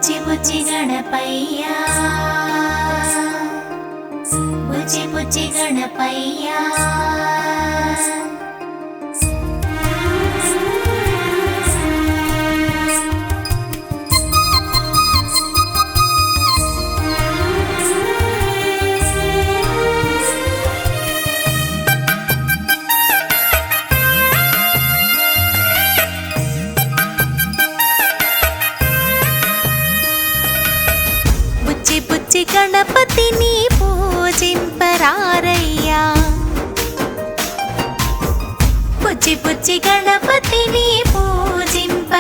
బుజ్జి బుజ్జి గణపయ్యా బుజ్జి బుజ్జి గణపయ్యా బుజ్జి గణపతిని పూజింపరారయ్యా బుజ్జి బుజ్జి గణపతిని పూజింపరారయ్యా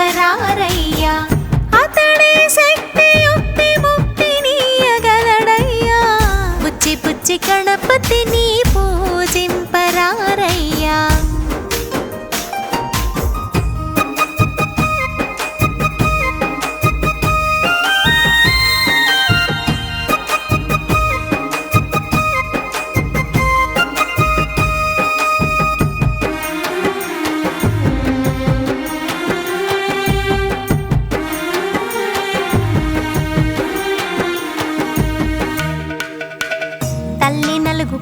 అతడే శక్తి యుక్తి ముక్తినియగలడయ్యా బుజ్జి బుజ్జి గణపతిని పూజింపరారయ్యా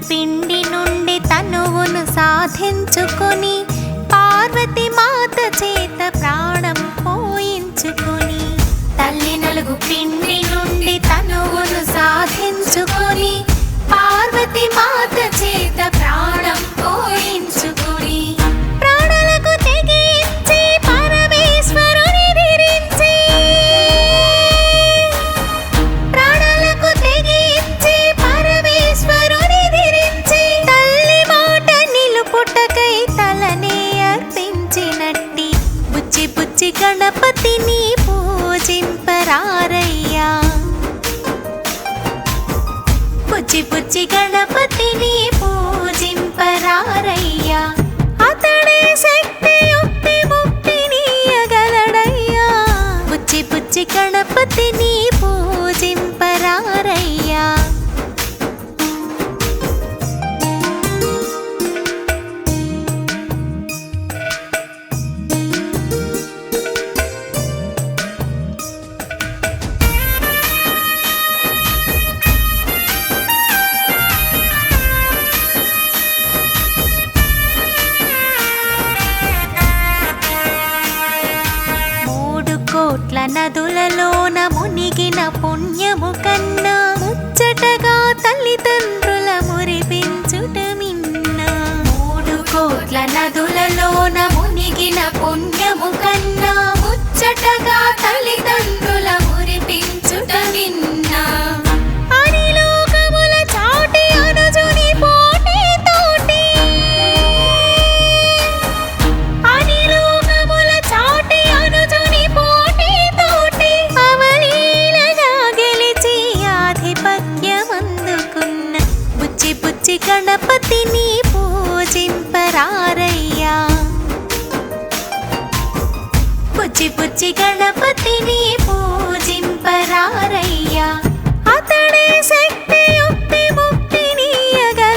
పిండి నుండి తనువును సాధించుకొని పార్వతి మాత చేత ప్రాణం పోయించుకొని తల్లి నలుగు పిండి నుండి తనువును సాధించుకొని పార్వతి మాత చేత ప్రాణం పోయించుకొని ప్రాణలకు తెగించి పరమేశ్వరుని ధరించి ప్రాణలకు తెగించి పరమేశ్వరుని తల్లి మాట నిలుపుటకై తలనే అర్పించినట్టి బుజ్జి బుజ్జి గణపతిని పూజింపరారయ్యా బుజ్జి బుజ్జి గణపతిని పూజింపరారయ్యా అతడే శక్తి యుక్తి ముక్తినియగలడయ్యా బుజ్జి బుజ్జి గణపతిని పూజింపరారయ్యా కోట్ల నదులలోన మునిగిన పుణ్యము కన్నా ముచ్చటగా తల్లిదండ్రుల మురిపించుట మిన్న 3 కోట్ల నదులలోన మునిగిన పుణ్యము కన్నా ముచ్చటగా తల్లిదండ్రుల మురిపించుట మిన్న అనిలోకముల చాటి అనుజుని పోటీ తోటి అనిలోకముల చాటి అనుజుని బుజ్జి బుజ్జి గణపతిని పూజింపరారయ్యా బుజ్జి బుజ్జి గణపతిని పూజింపరారయ్యా అతడే శక్తి యుక్తి ముక్తినియగలడయ్యా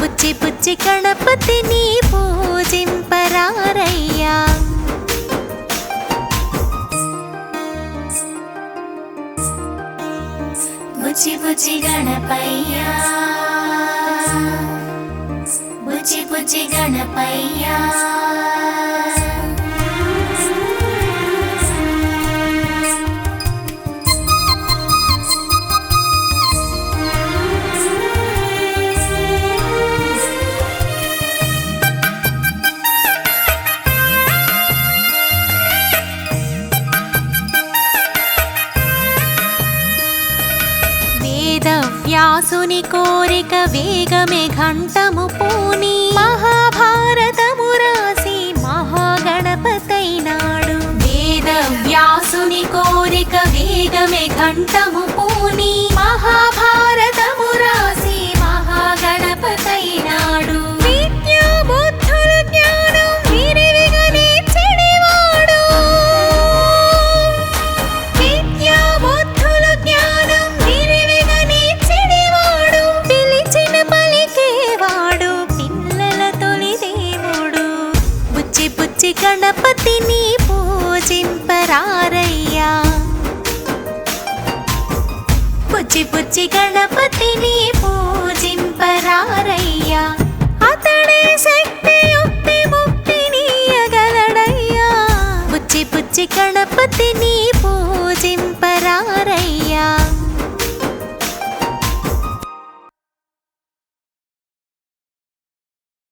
బుజ్జి బుజ్జి గణపతిని పూజింపరారయ్యా బుజ్జి బుజ్జి గణపయ్యా బుజ్జి బుజ్జి గణపయ్యా వ్యాసుని కోరిక వేగమే ఘంటము పూని మహాభారతము రాసి మహాగణపతైనాడు వేద వ్యాసుని కోరిక వేగమే ఘంటము పూని మహాభారతము రాసి మహాగణపతైనాడు విద్యా బుద్ధుల జ్ఞానం విరివిగా నేర్చెడివాడు విద్యా బుద్ధుల జ్ఞానం విరివిగా నేర్చెడివాడు పిలిచిన పలికేవాడు పిల్లల తొలి దేవుడు బుజ్జి బుజ్జి గణపతిని పూజింపరారయ్యా పుచ్చి గణపతిని పూజింపరారయ్య